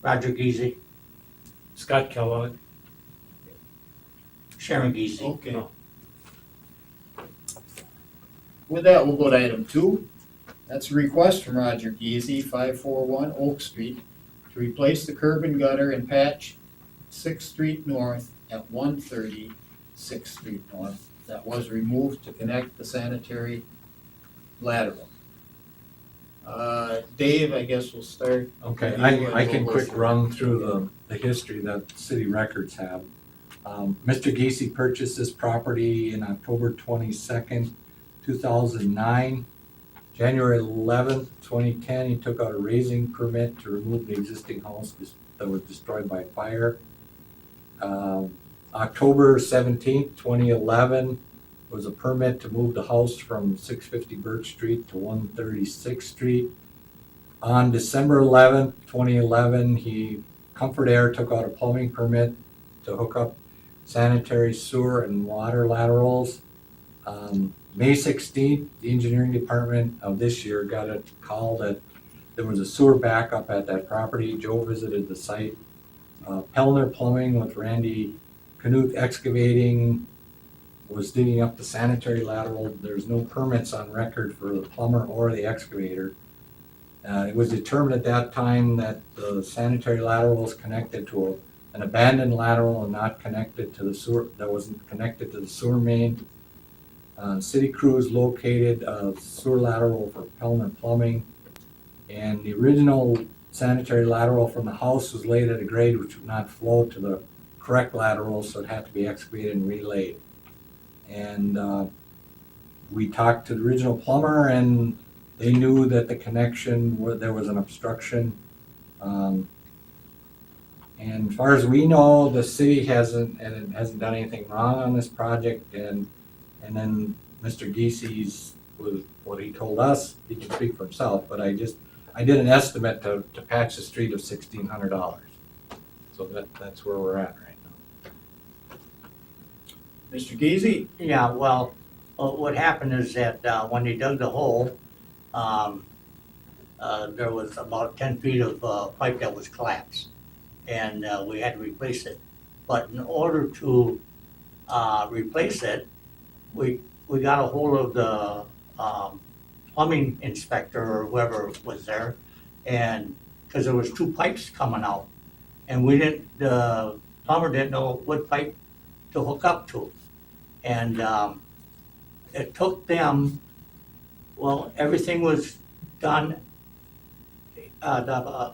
Roger Geezy, Scott Kellogg. Sharon Geezy. Okay. Oh. With that, we'll go to item 2. That's a request from Roger Geezy, 541 Oak Street, to replace the curb and gutter and patch 6th Street North at 130 6th Street North. That was removed to connect the sanitary lateral. Dave, I guess we'll start. Okay, with you and I can we'll quick listen. run through the history that city records have. Mr. Geesey purchased this property in October 22nd, 2009. January 11th, 2010, he took out a raising permit to remove the existing house that was destroyed by fire. October 17th, 2011 was a permit to move the house from 650 Birch Street to 136th Street. On December 11th, 2011, Comfort Air took out a plumbing permit to hook up sanitary sewer and water laterals. May 16th, the engineering department of this year got a call that there was a sewer backup at that property. Joe visited the site. Pellner Plumbing with Randy Knuth Excavating was digging up the sanitary lateral. There's no permits on record for the plumber or the excavator. It was determined at that time that the sanitary lateral was connected to an abandoned lateral and not connected to the sewer, that wasn't connected to the sewer main. City crews located a sewer lateral for Pellner Plumbing, and the original sanitary lateral from the house was laid at a grade which would not flow to the correct lateral, so it had to be excavated and relaid. And we talked to the original plumber, and they knew that the connection, there was an obstruction. And as far as we know, the city hasn't done anything wrong on this project. And then Mr. Geesey's, with what he told us, he can speak for himself, but I did an estimate to patch the street of $1,600. So that's where we're at right now. Mr. Geezy? Yeah, well, what happened is that when they dug the hole, there was about 10 feet of pipe that was collapsed, and we had to replace it. But in order to replace it, we got a hold of the plumbing inspector or whoever was there, and because there was 2 pipes coming out, and the plumber didn't know what pipe to hook up to. And it took them, well, everything was done. The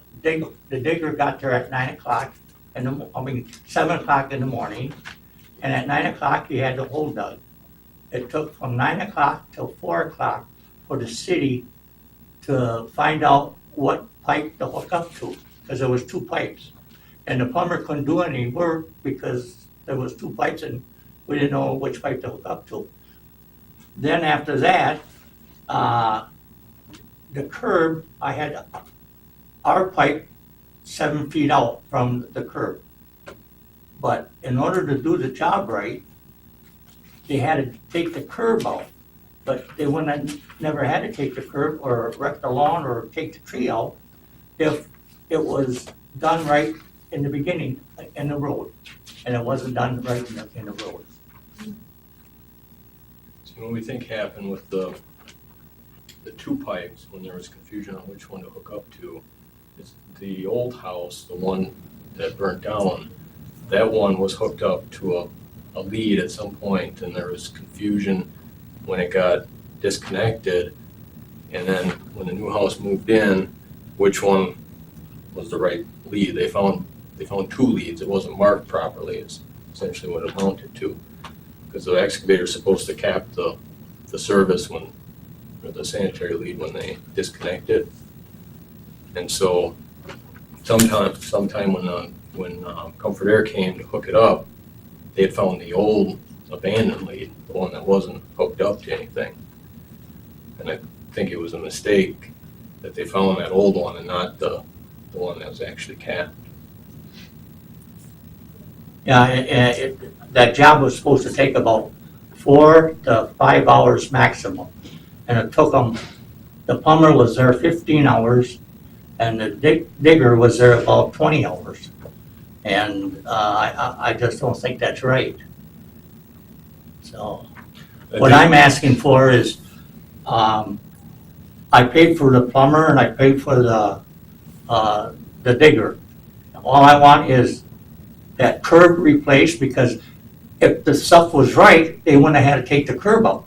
digger got there at 9 o'clock, 7 o'clock in the morning, and at 9 o'clock he had the hole dug. It took from 9 o'clock till 4 o'clock for the city to find out what pipe to hook up to, because there was 2 pipes. And the plumber couldn't do any work because there was 2 pipes and we didn't know which pipe to hook up to. Then after that, the curb, I had our pipe 7 feet out from the curb. But in order to do the job right, they had to take the curb out. But they never had to take the curb or wreck the lawn or take the tree out if it was done right in the beginning in the road. And it wasn't done right in the road. So what we think happened with the 2 pipes, when there was confusion on which one to hook up to, is the old house, the one that burnt down, that one was hooked up to a lead at some point, and there was confusion when it got disconnected. And then when the new house moved in, which one was the right lead? They found 2 leads. It wasn't marked properly, is essentially what it amounted to. Because the excavator's supposed to cap the service or the sanitary lead when they disconnect it. And so sometime when Comfort Air came to hook it up, they had found the old abandoned lead, the one that wasn't hooked up to anything. And I think it was a mistake that they found that old one and not the one that was actually capped. Yeah, that job was supposed to take about 4 to 5 hours maximum. And it took them, the plumber was there 15 hours, And the digger was there about 20 hours. And I just don't think that's right. So what I'm asking for is, I paid for the plumber and I paid for the digger. All I want is that curb replaced, because if the stuff was right, they wouldn't have had to take the curb out.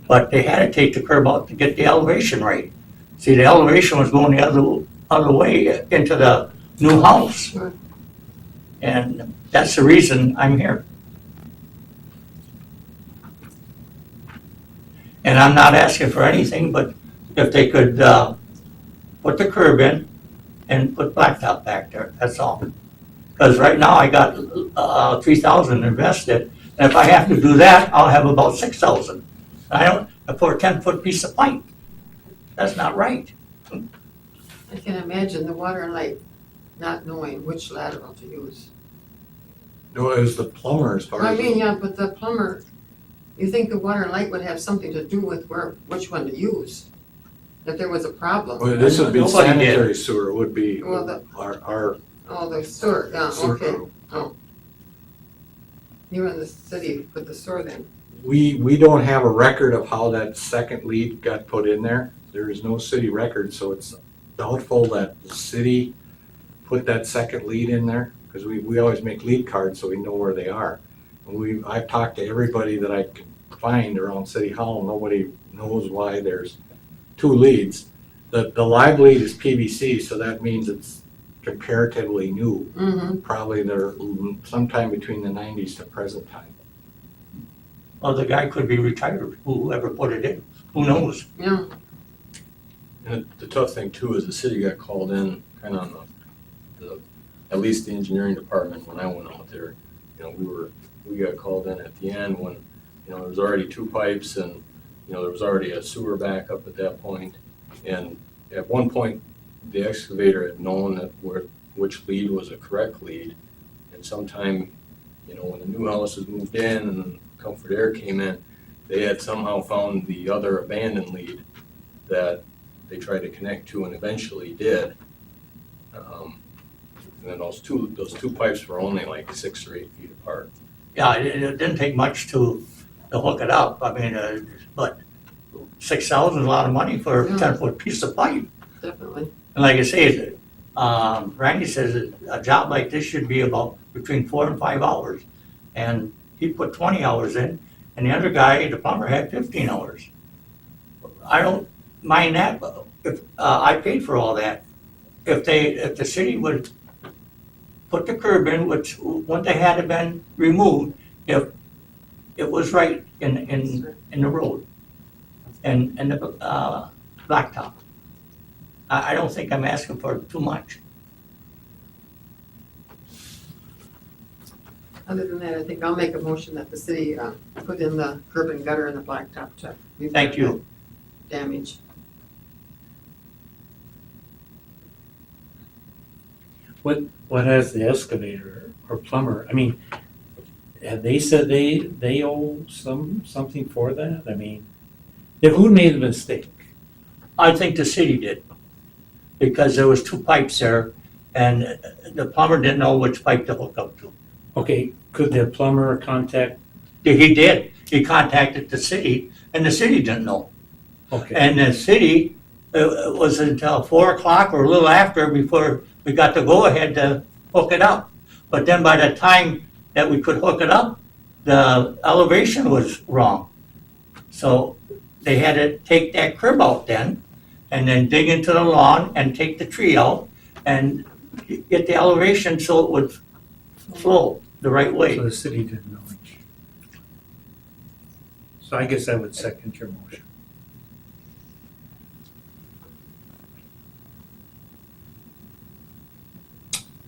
But they had to take the curb out to get the elevation right. See, the elevation was going the other way into the new house. And that's the reason I'm here. And I'm not asking for anything, but if they could, put the curb in and put blacktop back there, that's all. Because right now I got, 3,000 invested, and if I have to do that, I'll have about 6,000. I don't, for a 10-foot piece of pipe. That's not right. I can imagine the water and light not knowing which lateral to use. No, it was the plumber as far I as. mean, yeah, but the plumber, you think the water and light would have something to do with which one to use? That there was a problem? Well, this would be Nobody did. sanitary sewer would be Well, the- our Oh, the sewer, yeah, sewer okay. crew. You in the city put the sewer then. We don't have a record of how that second lead got put in there. There is no city record, so it's doubtful that the city put that second lead in there, because we always make lead cards so we know where they are. And I've talked to everybody that I can find around City Hall, nobody knows why there's two leads. The live lead is PVC, so that means it's comparatively new. Mm-hmm, Probably they're sometime between the 90s to present time. Well, the guy could be retired, whoever put it in, who knows? yeah, And the tough thing too is the city got called in kind of on at least the engineering department when I went out there. You know, we got called in at the end when, you know, there was already two pipes and, you know, there was already a sewer backup at that point. And at one point, the excavator had known that which lead was a correct lead. And sometime, you know, when the new house was moved in and Comfort Air came in, they had somehow found the other abandoned lead that they tried to connect to and eventually did. And then those two pipes were only like 6 or 8 feet apart. Yeah, it didn't take much to hook it up. I mean, but 6,000 is a lot of money for a Yeah. 10-foot piece of pipe. definitely. And like I say, Randy says a job like this should be about between 4 and 5 hours. And he put 20 hours in, and the other guy, the plumber, had 15 hours. I don't mind that, but if, I paid for all that. If the city would put the curb in, which, when they had it been removed, if it was right in the road and the, blacktop. I don't think I'm asking for too much. Other than that, I think I'll make a motion that the city put in the curb and gutter and the blacktop to repair Thank you. that damage. What has the excavator or plumber, I mean, have they said they owe something for that? I mean, who made the mistake? I think the city did, because there was two pipes there, and the plumber didn't know which pipe to hook up to. Okay, could the plumber contact, He did, he contacted the city, and the city didn't know. okay, And the city, it was until 4 o'clock or a little after before we got the go-ahead to hook it up. But then by the time that we could hook it up, the elevation was wrong. So they had to take that curb out then, and then dig into the lawn and take the tree out and get the elevation so it would flow the right so way. the city didn't know it. So I guess I would second your motion.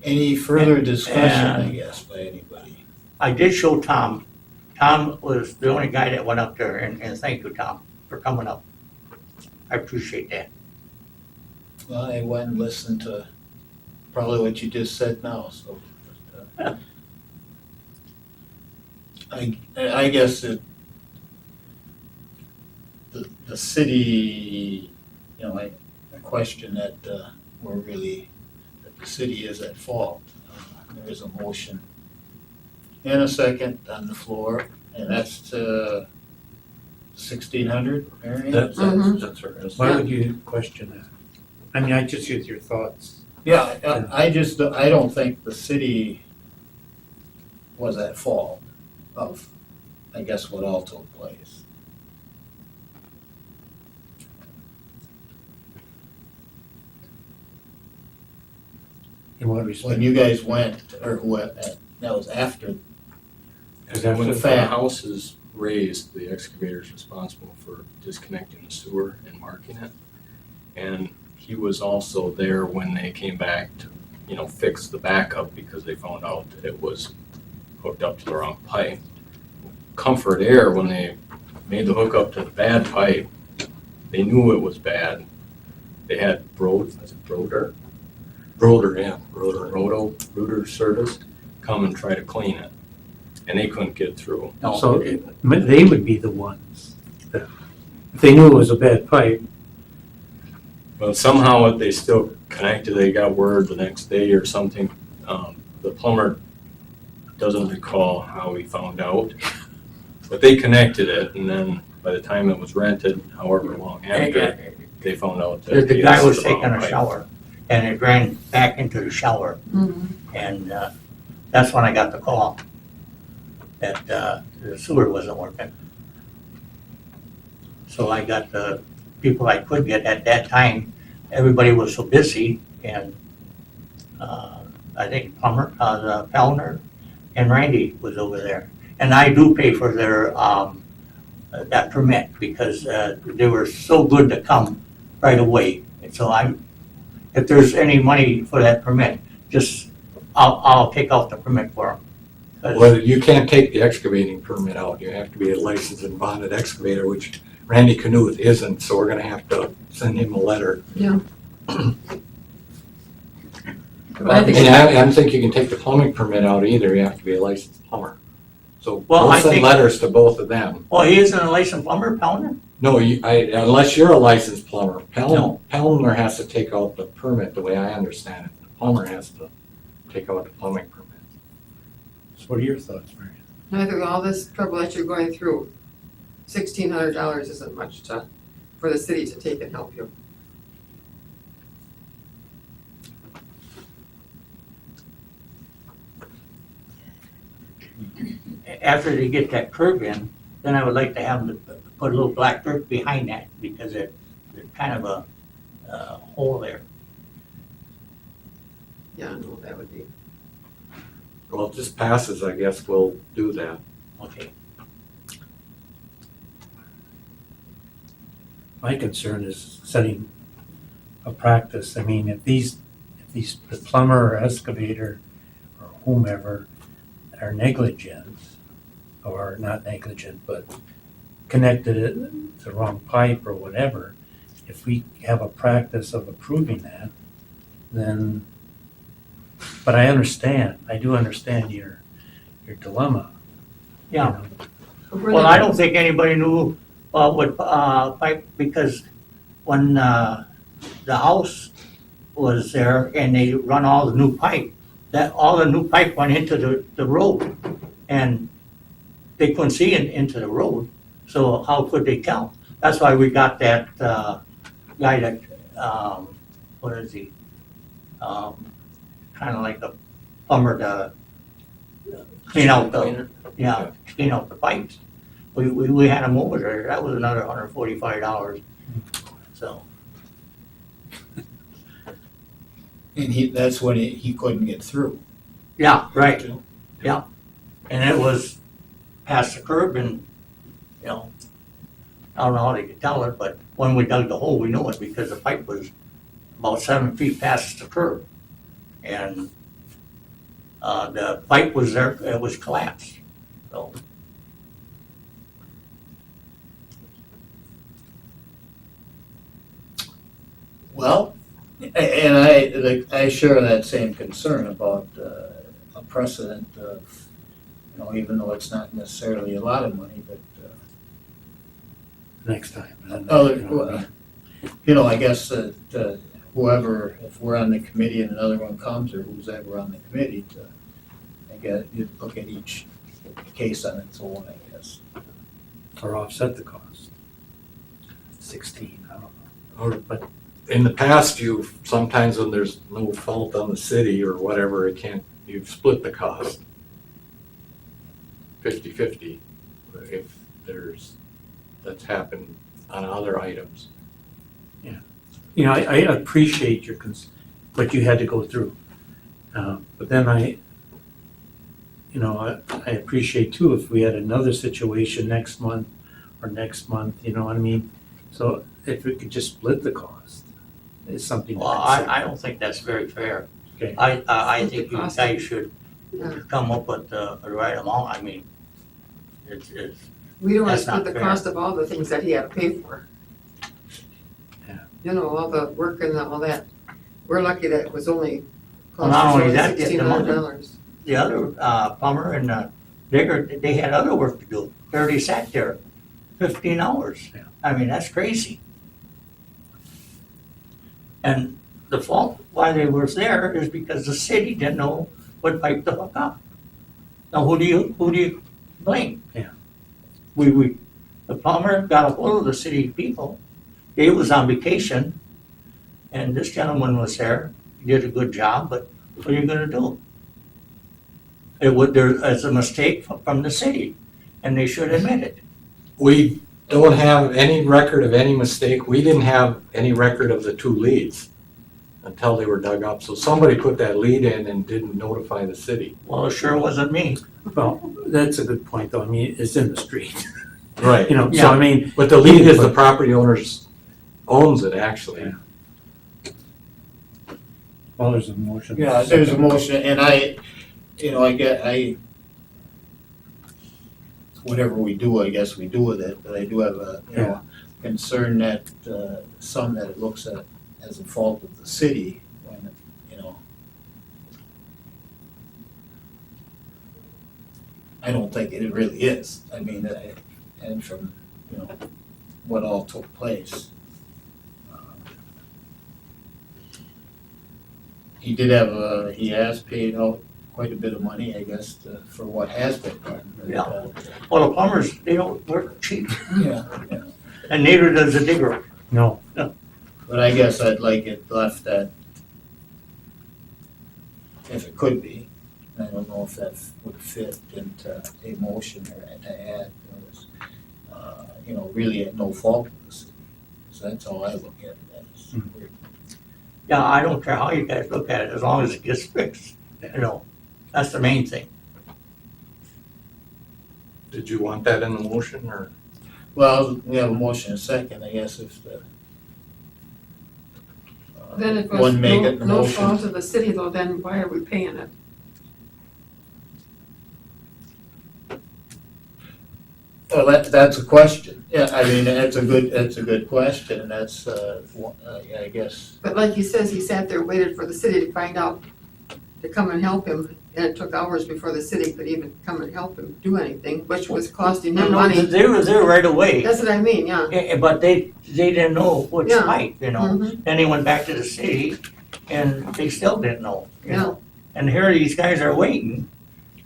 Any further discussion, I And- guess, by anybody? I did show Tom. Tom was the only guy that went up there, and thank you, Tom, for coming up. I appreciate that. Well, I went and listened to probably what you just said now, so. but, I guess the city, you know, I question that, we're really, that the city is at fault. There is a motion and a second on the floor, and that's to 1,600, Marion? That's our estimate. Why would you question that? I mean, I just use your thoughts. Yeah, I just, I don't think the city was at fault of, I guess, what all took place. In what respect? When you guys went, or what, that was after, Because When after the the fact- house is raised, the excavator is responsible for disconnecting the sewer and marking it. And he was also there when they came back to, fix the backup because they found out that it was hooked up to the wrong pipe. Comfort Air, when they made the hookup to the bad pipe, they knew it was bad. They had Broder Service come and try to clean it, and they couldn't get through. No, So they would be the ones that, if they knew it was a bad pipe, But somehow they still connected, they got word the next day or something. The plumber doesn't recall how he found out, but they connected it, and then by the time it was rented, however long after, they found out that. the guy was it's the wrong taking a pipe. shower, and it ran back into the shower, and that's when I got the call that the sewer wasn't working. So I got the people I could get at that time. Everybody was so busy, and I think Plummer, the Fellner, and Randy was over there. And I do pay for their that permit because they were so good to come right away. And so if there's any money for that permit, just I'll take out the permit for them. Well, you can't take the excavating permit out. You have to be a licensed and bonded excavator, which Randy Knuth isn't, so we're gonna have to send him a letter. Yeah. But I think, And I don't think you can take the plumbing permit out either. You have to be a licensed plumber. So Well, we'll I send think- letters to both of them. Well, he isn't a licensed plumber, Fellner? No, unless you're a licensed plumber. No. Pellner has to take out the permit, the way I understand it. The plumber has to take out the plumbing permit. so what are your thoughts, Marion? I think all this trouble that you're going through, $1,600 isn't much for the city to take and help you. After they get that curb in, then I would like to have them put a little black dirt behind that because there's kind of a hole there. Yeah, no, that would be. Well, if this passes, I guess we'll do that. Okay. My concern is setting a practice. I mean, if the plumber or excavator or whomever are negligent, or not negligent, but connected it to the wrong pipe or whatever, if we have a practice of approving that, then, but I do understand your dilemma. you Yeah. know. Well, I don't think anybody knew what pipe, because when the house was there and they run all the new pipe, all the new pipe went into the road, and they couldn't see into the road, so how could they tell? That's why we got that guy that, what is he? Kind of like a plumber to clean out the, clean out the pipes. We had him over there, that was another $145, so. and that's when he couldn't get through. Yeah, right, yeah, and it was past the curb and, I don't know how they could tell it, but when we dug the hole, we knew it because the pipe was about 7 feet past the curb. And the pipe was there, it was collapsed, so. Well, and I share that same concern about a precedent of, even though it's not necessarily a lot of money, but Next time. I guess that whoever, if we're on the committee and another one comes, or who's ever on the committee, to, I guess, you look at each case on its own, I guess. Or offset the cost. 16, I don't know. Or, but in the past, sometimes when there's no fault on the city or whatever, you've split the cost 50/50 if that's happened on other items. You know, I appreciate what you had to go through. But then I appreciate too if we had another situation next month, you know what I mean? So if we could just split the cost, is something. Well, I don't think that's very fair. Okay. I Split think the you cost. guys should Yeah. come up with the right amount. I mean, it's, We don't want That's to split not the fair. cost of all the things that he had to pay for. Yeah. You know, all the work and all that. We're lucky that it was only Well, not cost only us that, get the money. $1,600. the other plumber and digger, they had other work to do. They already sat there 15 hours. Yeah. I mean, that's crazy. And the fault why they was there is because the city didn't know what pipe to hook up. Now, who do you blame? Yeah. The plumber got a hold of the city people. Dave was on vacation, and this gentleman was there. He did a good job, but what are you gonna do? It's a mistake from the city, and they should admit it. We don't have any record of any mistake. We didn't have any record of the two leads until they were dug up. So somebody put that lead in and didn't notify the city. Well, it sure wasn't me. Well, that's a good point though. I mean, it's in the street, Right. you know, so Yeah. I mean, But the lead is the property owner's owns it, actually. Yeah. well, there's a motion. Yeah, there's a motion, and whatever we do, I guess we do with it, but I do have a, concern that, that it looks at as a fault of the city, when, I don't think it really is. I mean, and from, what all took place. He has paid out quite a bit of money, I guess, for what has been done. But, Yeah. Well, the plumbers, they don't work cheap, Yeah, and neither does the digger. No, but I guess I'd like it left at, if it could be, I don't know if that would fit into a motion or to add, really at no fault of the city. So that's all I look at it as. Yeah, I don't care how you guys look at it, as long as it gets fixed, that's the main thing. Did you want that in the motion or? Well, we have a motion and a second, I guess, if the. Then if it was One make it the no motion. fault of the city though, then why are we paying it? Well, that's a question. Yeah, I mean, that's a good question, and that's, I guess, But like he says, he sat there, waited for the city to find out, to come and help him, and it took hours before the city could even come and help him do anything, which was costing him money. They were there right away, That's what I mean, yeah. but they didn't know which Yeah. pipe, Mhm. Then they went back to the city, and they still didn't know, Yeah. And here these guys are waiting,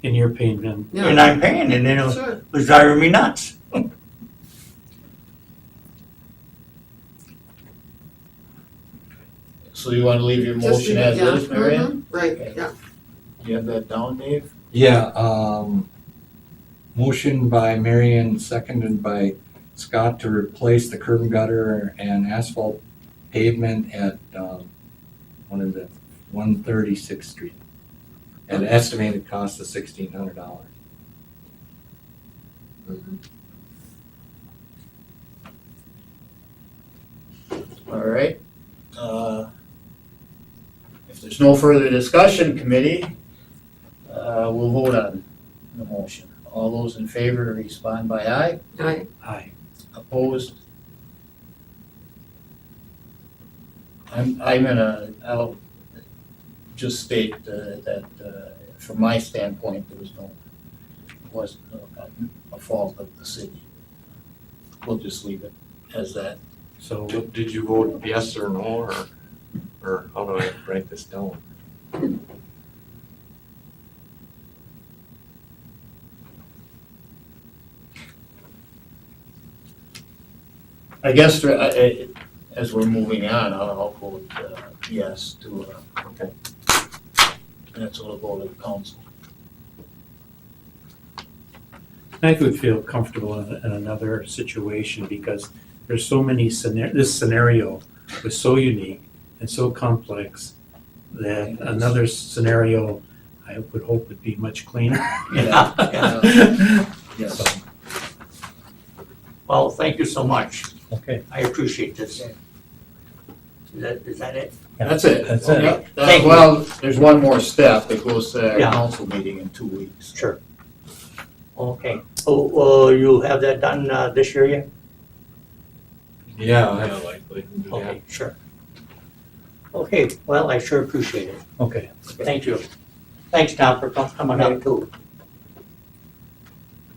and you're paying them. and Yeah, I'm paying, and it sure. was driving me nuts. so you wanna leave your Just motion leave it, as yeah. is, Marianne? Mhm. Right, Okay. yeah. You have that down, Dave? Yeah, motion by Marion, seconded by Scott to replace the curb and gutter and asphalt pavement at, 136th Street. At an estimated cost of $1,600. All right. If there's no further discussion, committee, we'll vote on the motion. All those in favor respond by aye. Aye. Aye. Opposed? I'll just state that from my standpoint, there wasn't a fault of the city. We'll just leave it as that. So did you vote yes or no, or? Or how do I write this down? I guess, as we're moving on, I'll vote, yes to, Okay. that's what'll go to the council. I would feel comfortable in another situation because there's so many this scenario was so unique and so complex that another scenario I would hope would be much cleaner. Yeah, Yes. So, Well, thank you so much. okay, I appreciate this. Is that it? That's it. That's it. Yep. Thank you. Well, there's one more step. It goes to our Yeah. council meeting in 2 weeks. Sure. Okay. Oh, you have that done this year yet? Yeah, Yeah, likely. Okay, sure. Okay, well, I sure appreciate it. okay. Thank you. Thanks, Tom, for coming up too.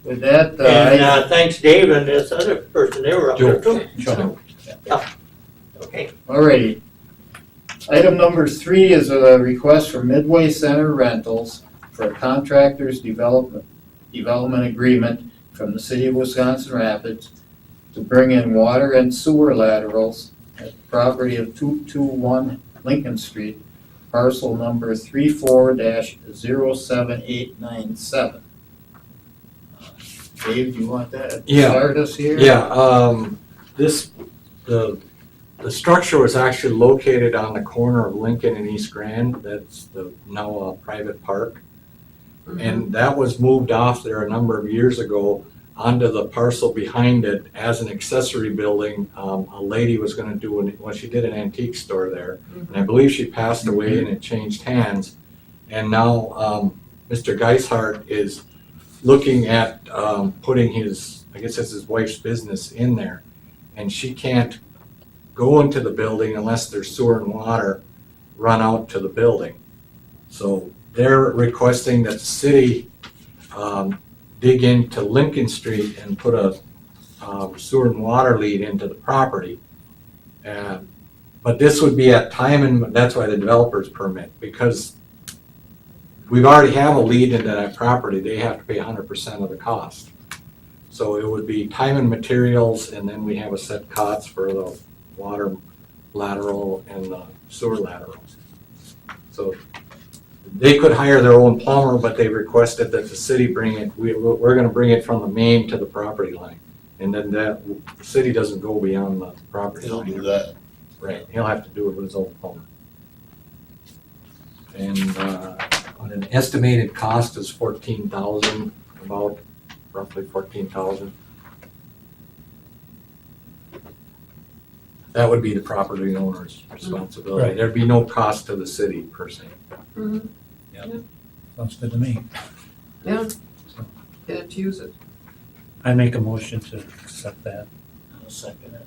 With that, And thanks, Dave, and this other person, they were up there too. Joe. Yeah. Okay. alrighty. Item number 3 is a request from Midway Center Rentals for a contractor's development agreement from the city of Wisconsin Rapids to bring in water and sewer laterals at the property of 221 Lincoln Street, parcel number 34-07897. Dave, do you want that? Yeah. Start us here? Yeah, the structure was actually located on the corner of Lincoln and East Grand. That's now a private park. And that was moved off there a number of years ago onto the parcel behind it as an accessory building. A lady was gonna she did an antique store there. And I believe she passed away and it changed hands. And now, Mr. Geishart is looking at, putting his wife's business in there. And she can't go into the building unless there's sewer and water run out to the building. So they're requesting that the city dig into Lincoln Street and put a sewer and water lead into the property. But this would be at time, and that's why the developer's permit, because we've already have a lead into that property, they have to pay 100% of the cost. So it would be time and materials, and then we have a set cost for the water lateral and the sewer laterals. So they could hire their own plumber, but they requested that the city bring it, we're gonna bring it from the main to the property line. And then the city doesn't go beyond the property He'll line. do that. Right, he'll have to do it with his own plumber. And, on an estimated cost is 14,000, about roughly 14,000. That would be the property owner's responsibility. Right. There'd be no cost to the city per se. Mhm. Sounds good to me. Yeah, get to use it. I make a motion to accept that. I'll second it.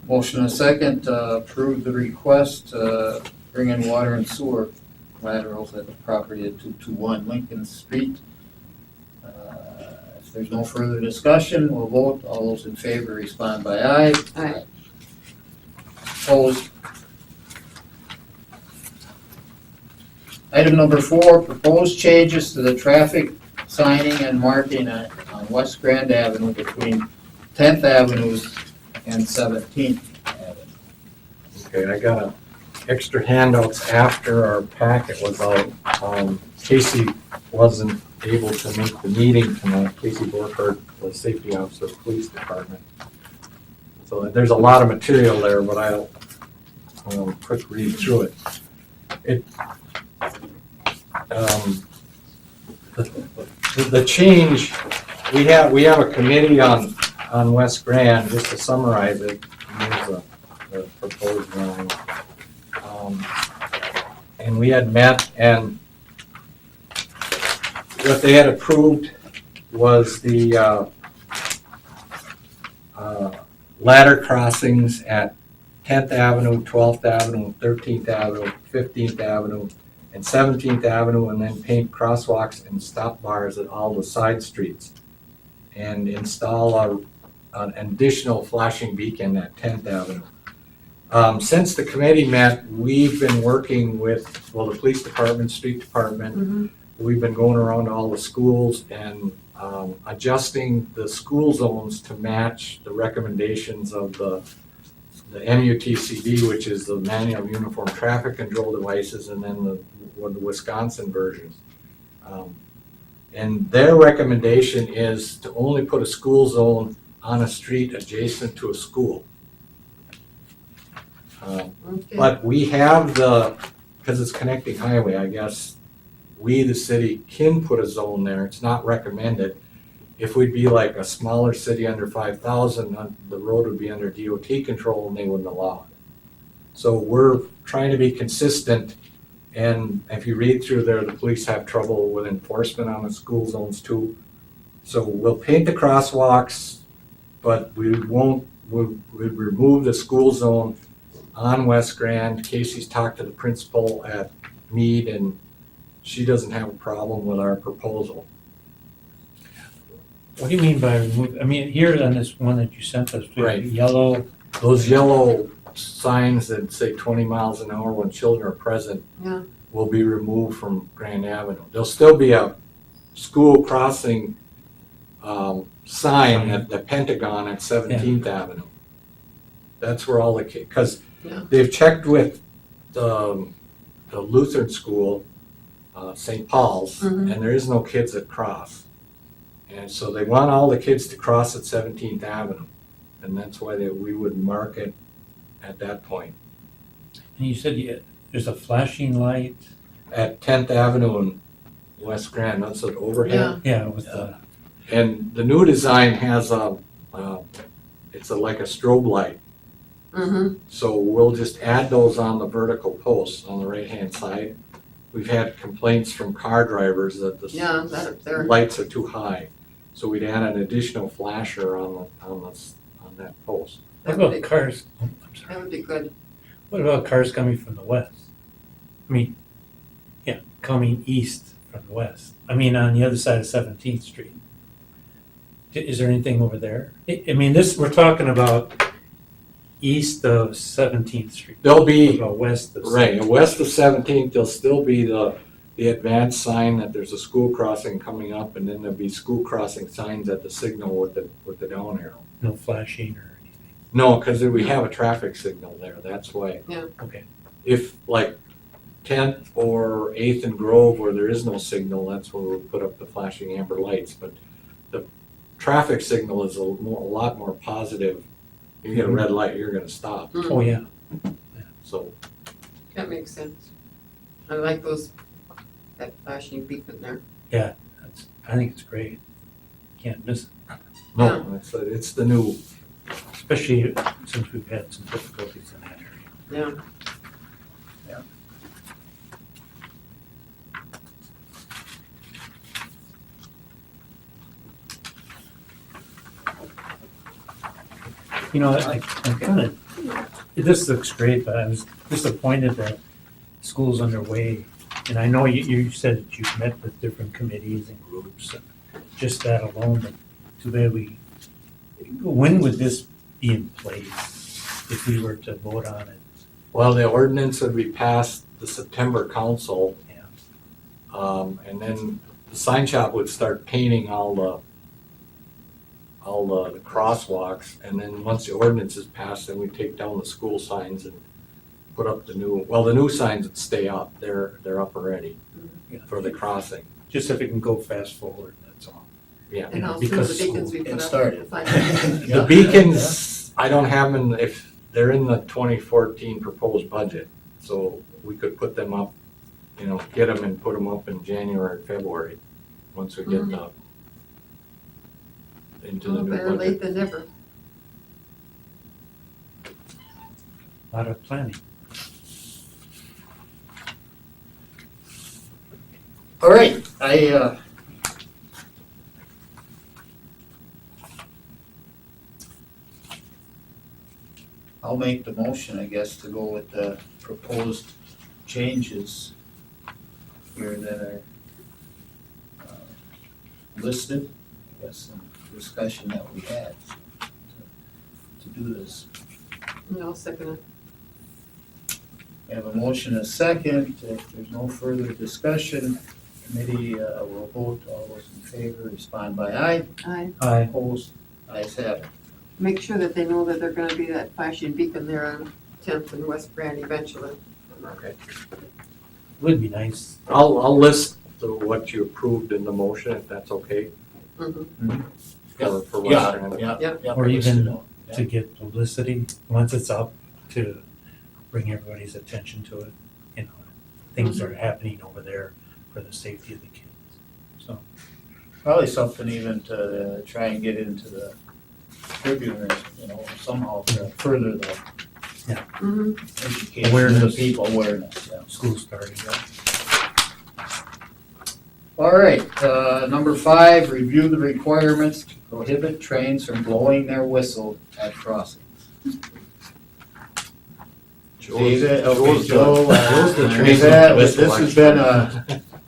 Motion and a second to approve the request to bring in water and sewer laterals at the property at 221 Lincoln Street. If there's no further discussion, we'll vote. All those in favor respond by aye. Aye. Opposed? Item number 4, proposed changes to the traffic signing and marking on West Grand Avenue between 10th Avenue and 17th Avenue. Okay, I got extra handouts after our packet was out. Casey wasn't able to make the meeting tonight. Casey Borkert, the safety officer of the police department. So there's a lot of material there, but I'll quick read through it. The change, we have a committee on West Grand, just to summarize it. Here's the proposed drawing. And we had met, and what they had approved was the ladder crossings at 10th Avenue, 12th Avenue, 13th Avenue, 15th Avenue, and 17th Avenue, and then paint crosswalks and stop bars at all the side streets. And install an additional flashing beacon at 10th Avenue. Since the committee met, we've been working with, well, the police department, street department. Mhm. We've been going around to all the schools and adjusting the school zones to match the recommendations of the MUTCD, which is the Manual of Uniform Traffic Control Devices, and then the Wisconsin versions. And their recommendation is to only put a school zone on a street adjacent to a school. Okay. But we have because it's connecting highway, I guess, we, the city, can put a zone there. It's not recommended. If we'd be like a smaller city under 5,000, the road would be under DOT control and they wouldn't allow it. So we're trying to be consistent, and if you read through there, the police have trouble with enforcement on the school zones too. So we'll paint the crosswalks, but we'll remove the school zone on West Grand. Casey's talked to the principal at Meade, and she doesn't have a problem with our proposal. What do you mean by remove, I mean, here on this one that you sent us, the Right. yellow, Those yellow signs that say 20 miles an hour when children are present Yeah. will be removed from Grand Avenue. There'll still be a school crossing sign at the Pentagon at 17th Avenue. That's where all the kids, because Yeah. they've checked with the Lutheran school, St. Paul's, Mhm. and there is no kids that cross. And so they want all the kids to cross at 17th Avenue, and that's why we would mark it at that point. and you said there's a flashing light, At 10th Avenue and West Grand, that's an overhead. yeah, with the, And the new design has like a strobe light. Mm-hmm. So we'll just add those on the vertical posts on the right-hand side. We've had complaints from car drivers that the Yeah, that up there. lights are too high. So we'd add an additional flasher on that post. what That would about be, cars? Oh, I'm sorry. that would be good. What about cars coming from the west? I mean, yeah, coming east from the west. I mean, on the other side of 17th Street. Is there anything over there? I mean, we're talking about east of 17th Street. There'll What be, about west of? right, and west of 17th, there'll still be the advanced sign that there's a school crossing coming up, and then there'll be school crossing signs at the signal with the down arrow. No flashing or anything? No, because we have a traffic signal there, that's why. Okay. If like 10th or 8th and Grove where there is no signal, that's where we'll put up the flashing amber lights, but the traffic signal is a lot more positive. You get a red light, you're gonna stop, Oh, yeah. so. That makes sense. I like that flashing beacon there. I think it's great. Can't miss it, No, it's the new, especially since we've had some difficulties in that area. Yeah. You know, I'm kind of, this looks great, but I was disappointed that school's underway. And I know you said that you've met with different committees and groups, and just that alone, but too bad when would this be in place if we were to vote on it? well, the ordinance would be passed the September council. Yeah. And then the sign shop would start painting all the crosswalks, and then once the ordinance is passed, then we take down the school signs and put up the new signs would stay up, they're up already Yeah. for the crossing, Just if it can go fast forward, that's all. yeah. And how soon because the beacons we it put up. started. The beacons, I don't have them, if they're in the 2014 proposed budget, so we could put them up, get them and put them up in January, February, once we get into the Well, new better budget. late than never. A lot of planning. All right, I'll make the motion, I guess, to go with the proposed changes here that are listed, I guess, in the discussion that we had to do this. Yeah, I'll second it. We have a motion and a second. If there's no further discussion, committee will vote. All those in favor respond by aye. I, Opposed, ayes have it. Make sure that they know that they're gonna be that flashing beacon there on 10th and West Grand eventually. Okay. would be nice, I'll list what you approved in the motion, if that's okay. Mhm. For West Yeah, Grand. yeah. Or even Yeah. to get publicity, once it's up, to bring everybody's attention to it. You know, things are happening over there for the safety of the kids, so. Probably something even to try and get into the Tribune, somehow to further the Mhm. education of the Awareness. people, awareness, yeah. School starting. All right, number 5, review the requirements to prohibit trains from blowing their whistle at crossings. David, okay, Joe, Joe's the train this whistle has been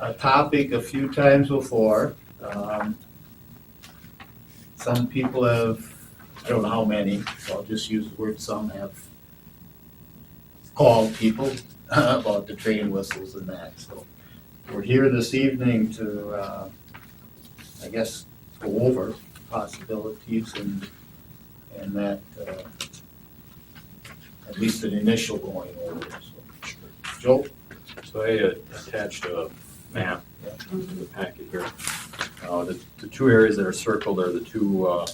a topic a few times before. Some people have, I don't know how many, so I'll just use the word some, have called people about the train whistles and that, so. We're here this evening to, I guess, go over possibilities and that, at least an initial going over, so. Joe? So I attached a map to the packet here. The two areas that are circled are the two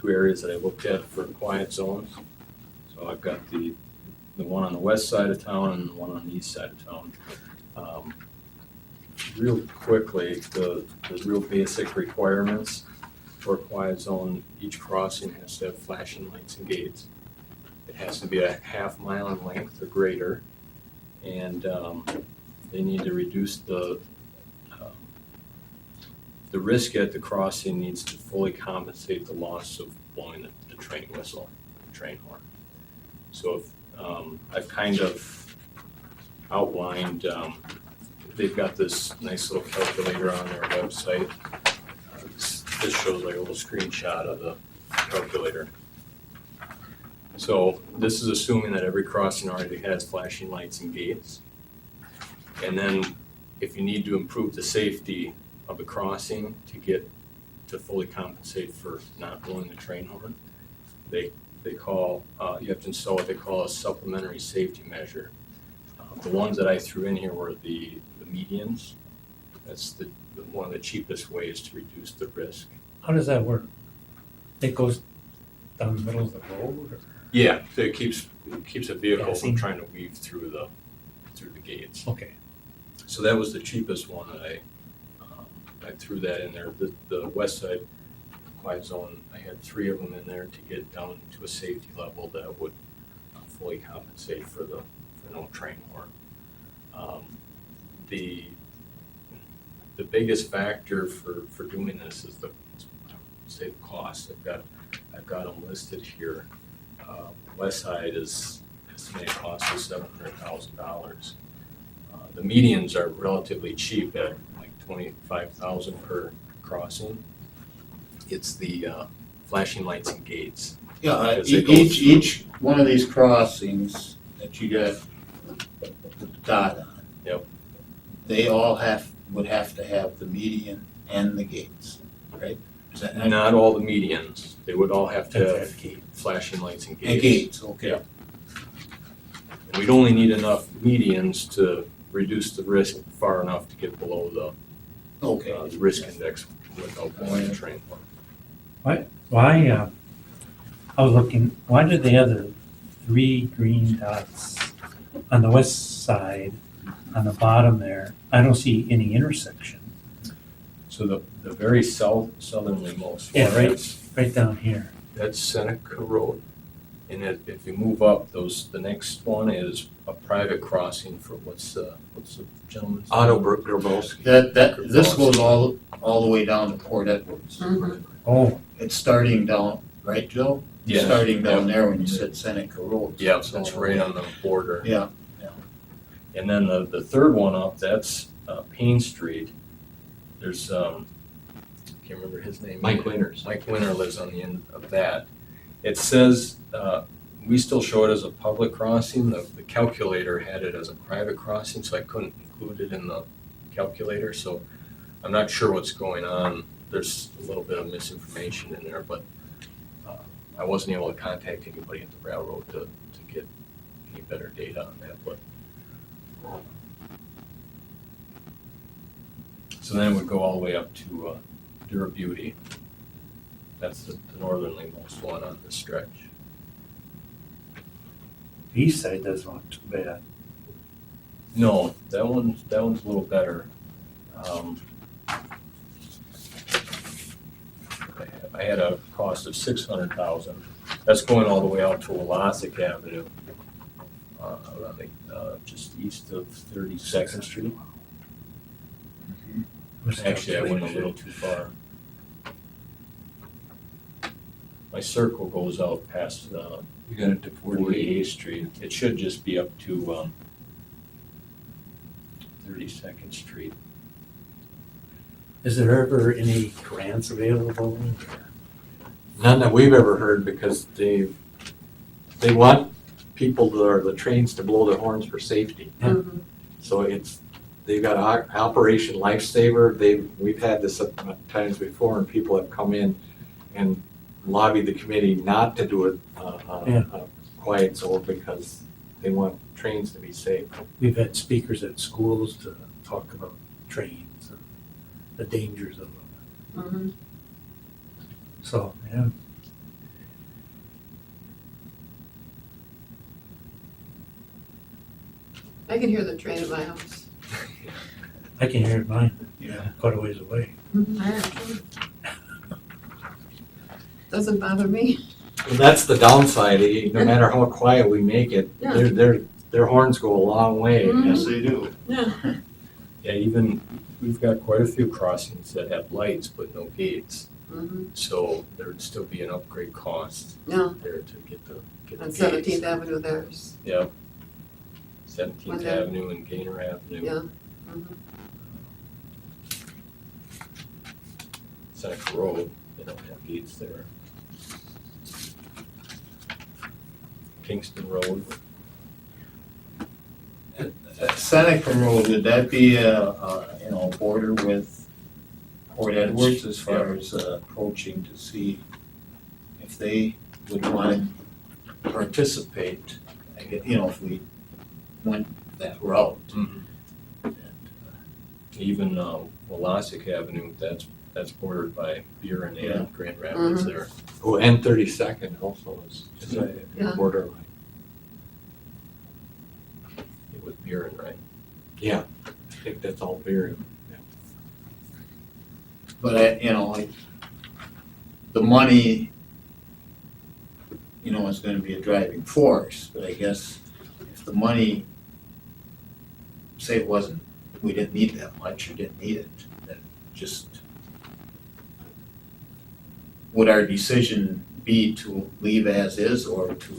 areas that I looked at for quiet zones. So I've got the one on the west side of town and the one on the east side of town. Real quickly, the real basic requirements for a quiet zone, each crossing has to have flashing lights and gates. It has to be a half mile in length or greater, and they need to reduce the risk at the crossing needs to fully compensate the loss of blowing the train whistle, train horn. So if, I've kind of outlined, they've got this nice little calculator on their website. This shows like a little screenshot of the calculator. So this is assuming that every crossing already has flashing lights and gates. And then if you need to improve the safety of the crossing to fully compensate for not blowing the train horn, they call, you have to install what they call a supplementary safety measure. The ones that I threw in here were the medians. That's one of the cheapest ways to reduce the risk. How does that work? It goes down the middle of the road, or? Yeah, so it keeps a vehicle Yeah, from trying to weave through the gates. Okay, So that was the cheapest one that I threw that in there. The west side quiet zone, I had 3 of them in there to get down to a safety level that would fully compensate for no train horn. The biggest factor for doing this is the cost. I've got them listed here. West side is estimated cost is $700,000. The medians are relatively cheap at like $25,000 per crossing. It's the flashing lights and gates. Yeah, Because they go each one of these crossings that you got the dot on. Yep. They all would have to have the median and the gates, right? Is that Not all the medians. They would all have to that's have that key. flashing lights and And gates. gates, okay. Yeah. And we'd only need enough medians to reduce the risk far enough to get below the Okay. risk index without blowing the train. Why, I was looking, why did they have the 3 green dots on the west side, on the bottom there? I don't see any intersection, So the very southerly most one, Yeah, right. right down here. that's Seneca Road. And if you move up, the next one is a private crossing for what's the gentleman's? Otto Grabowski. This goes all the way down to Port Edwards. Mhm. Oh, It's starting down, right, Joe? Yeah. Starting down there when you said Seneca Road. Yeah, It's that's all right the on the border. Yeah, And then the third one up, that's Payne Street. There's, can't remember his name. Mike Winters. Mike Winter lives on the end of that. It says we still show it as a public crossing. The calculator had it as a private crossing, so I couldn't include it in the calculator, so I'm not sure what's going on. There's a little bit of misinformation in there, but I wasn't able to contact anybody at the railroad to get any better data on that, but. So then it would go all the way up to Dura Beauty. That's the northernly most one on this stretch. The east side doesn't look too bad. No, that one's a little better. I had a cost of 600,000. That's going all the way out to Walasik Avenue, just east of 32nd Street. Actually, I went a little too far. My circle goes out past You got it to 48th Street. It should just be up to 32nd Street. Is there ever any grants available? None that we've ever heard, because they want people or the trains to blow their horns for safety. Mhm. So they've got Operation Lifesaver. We've had this times before, and people have come in and lobbied the committee not to do a quiet zone because they want trains to be safe. We've had speakers at schools to talk about trains and the dangers of them. Mhm. So, yeah. I can hear the train at my house. I can hear it mine. Yeah. Quite a ways away. I am. Doesn't bother me. And that's the downside. No matter how quiet we make it, Yeah. their horns go a long way. Mhm. Yes, they do. Yeah. Yeah, even, we've got quite a few crossings that have lights but no gates. Mhm. So there would still be an upgrade cost Yeah, there to get the on gates. 17th Avenue there's, Yep. 17th Okay. Avenue and Gaynor Avenue. yeah. Mhm. Seneca Road, they don't have gates there. Kingston Road, Seneca Road, would that be a border with Port Edwards as far as approaching to see if they would want to participate? I get, if we went that route. even Walasik Avenue, that's bordered by Buren Yeah. and Grand Rapids Mhm. there. Oh, and 32nd also is a Yeah. borderline. With Buren, right? Yeah, I think that's all very. But like, the money, is gonna be a driving force, but I guess if the money, say we didn't need that much, or didn't need it, then just, would our decision be to leave as is, or to,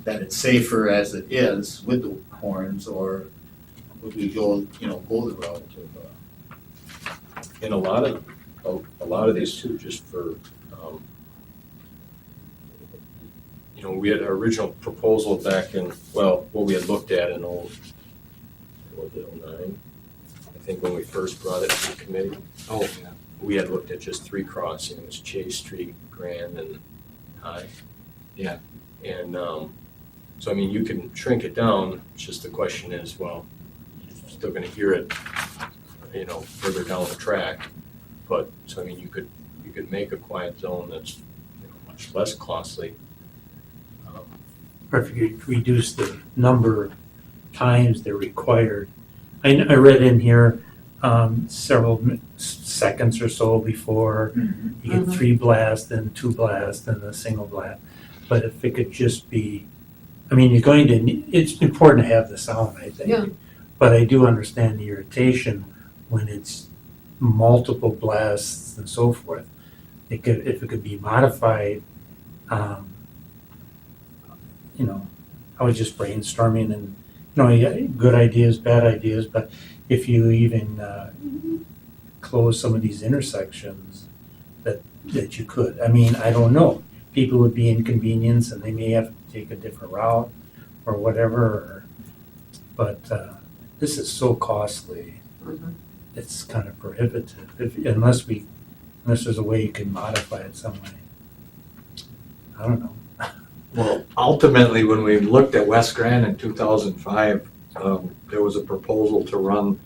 that it's safer as it is with the horns, or would we go the route of, And a lot of these too, just for, we had our original proposal back in, what we had looked at in what was it, 09? I think when we first brought it to the committee, Oh, yeah. we had looked at just 3 crossings, Chase Street, Grand, and High. Yeah. And, so I mean, you can shrink it down, it's just the question is, you're still gonna hear it, further down the track. But, so I mean, you could make a quiet zone that's, much less costly. Or if you could reduce the number of times they're required. I read in here, several seconds or so before you get Mhm. 3 blasts, then 2 blasts, then a single blast. But if it could just be, it's important to have the sound, I think. Yeah. But I do understand the irritation when it's multiple blasts and so forth. If it could be modified, I was just brainstorming and, you got good ideas, bad ideas, but if you even close some of these intersections that you could, I don't know. people would be inconvenienced and they may have to take a different route or whatever, but this is so costly, Mhm. it's kind of prohibitive, unless there's a way you can modify it some way. I don't know. Well, ultimately, when we looked at West Grand in 2005, there was a proposal to run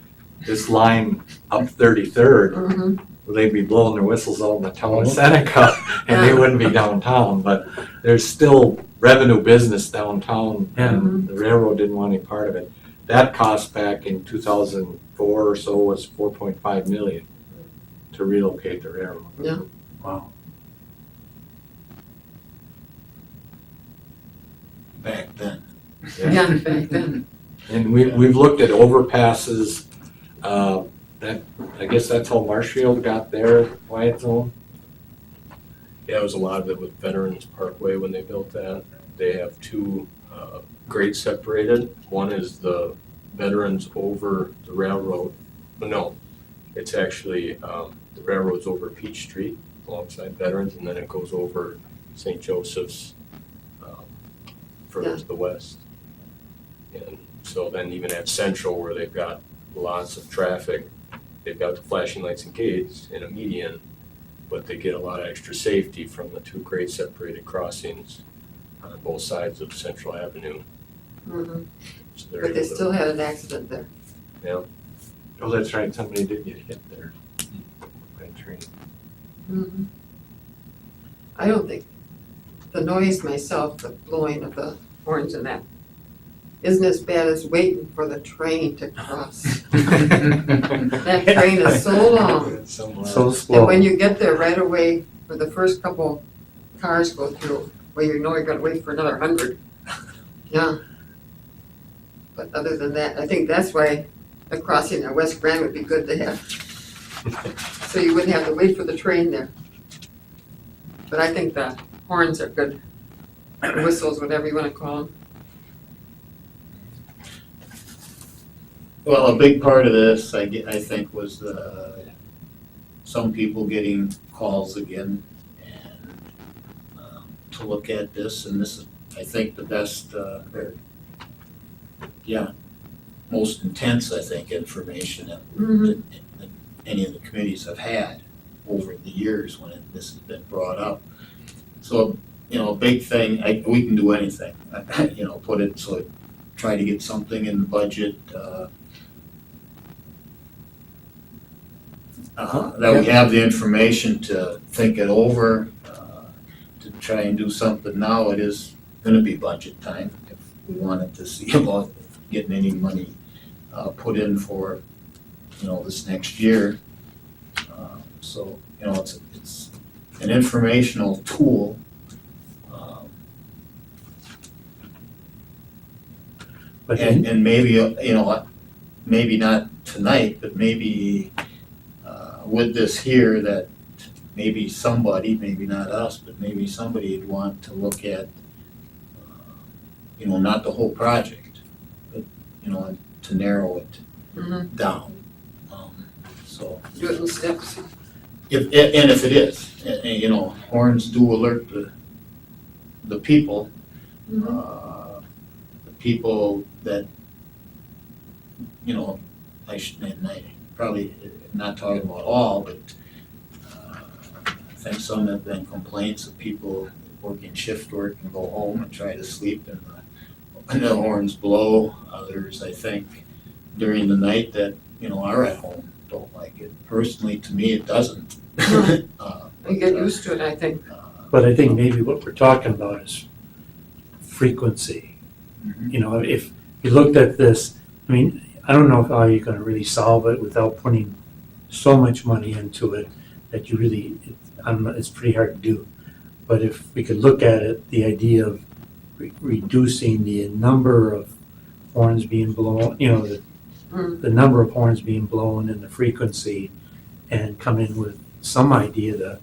this line up 33rd, Mhm. where they'd be blowing their whistles out in the town of Seneca, and they wouldn't be downtown, but there's still revenue business downtown, and the railroad didn't want any part of it. That cost back in 2004 or so was 4.5 million to relocate the railroad. Wow. Back then. Yeah, back then. And we've looked at overpasses, I guess that's how Marshfield got their quiet zone. Yeah, it was a lot of it with Veterans Parkway when they built that. They have two grades separated. One is the veterans over the railroad. But no, it's actually the railroad's over Peach Street alongside Veterans, and then it goes over St. Joseph's further to the west. And so then even at Central, where they've got lots of traffic, they've got the flashing lights and gates in a median, but they get a lot of extra safety from the two grade separated crossings on both sides of Central Avenue. Mhm. So they're But they able to- still had an accident there. Oh, that's right, somebody did get hit there by a train. Mhm. I don't think, the noise myself, the blowing of the horns and that, isn't as bad as waiting for the train to cross. That train is so long. Somewhere. So And slow. when you get there right away, where the first couple cars go through, well, you know you're gonna wait for another 100. Yeah. But other than that, I think that's why a crossing at West Grand would be good to have. So you wouldn't have to wait for the train there. But I think the horns are good. Whistles, whatever you wanna call them. Well, a big part of this, I think, was some people getting calls again and to look at this, and this is, I think, the best, most intense, I think, information that Mhm. that any of the committees have had over the years when this has been brought up. So, a big thing, we can do anything, put it, so try to get something in the budget, that we have the information to think it over, to try and do something now. It is gonna be budget time if we wanted to see about getting any money put in for, this next year. So, it's an informational tool. But And maybe, maybe not tonight, but maybe with this here, that maybe somebody, maybe not us, but maybe somebody would want to look at, not the whole project, but, to narrow it Mhm. down. So, Do it in steps. if it is, horns do alert the people, the people that, I probably not talking about all, but I think some have been complaints of people working shift work and go home and try to sleep and the horns blow. Others, I think, during the night that, are at home don't like it. Personally, to me, it doesn't. You get used to it, I think. But I think maybe what we're talking about is frequency. Mhm. If you looked at this, I mean, I don't know how you're gonna really solve it without putting so much money into it that you really, it's pretty hard to do. But if we could look at it, the idea of reducing the number of horns being blown, the number of horns being blown and the frequency, and come in with some idea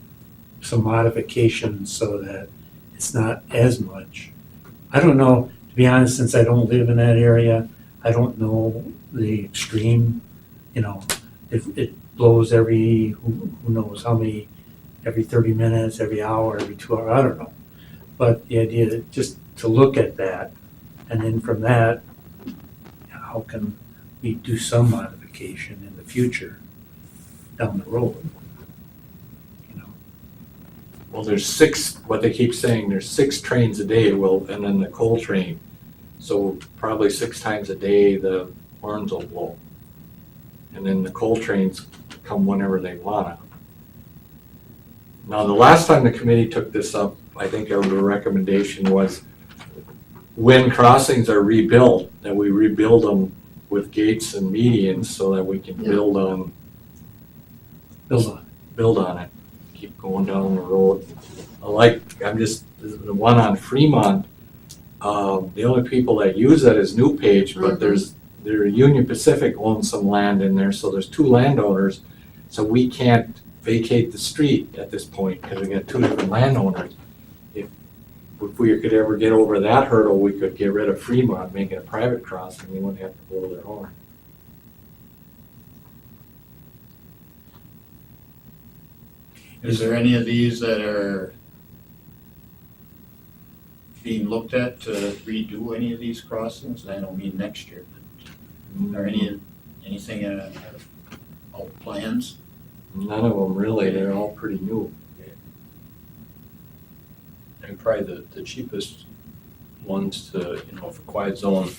some modifications so that it's not as much. I don't know, to be honest, since I don't live in that area, I don't know the extreme, if it blows every, who knows how many, every 30 minutes, every hour, every 2 hours, I don't know. But the idea that just to look at that, and then from that, how can we do some modification in the future down the road? You know, Well, there's six, what they keep saying, there's 6 trains a day, well, and then the coal train. So probably 6 times a day, the horns will blow. And then the coal trains come whenever they wanna. Now, the last time the committee took this up, I think our recommendation was when crossings are rebuilt, that we rebuild them with gates and medians so that we can Yeah. build on build on it. keep going down the road. The one on Fremont, the only people that use that is New Page, but Mhm. Union Pacific owns some land in there, so there's 2 landowners. So we can't vacate the street at this point, because we got 2 different landowners. If we could ever get over that hurdle, we could get rid of Fremont, make it a private crossing, they wouldn't have to blow their horn. Is there any of these that are being looked at to redo any of these crossings? I don't mean next year, but are anything out plans? None of them really, they're all pretty new. And probably the cheapest ones to, for quiet zone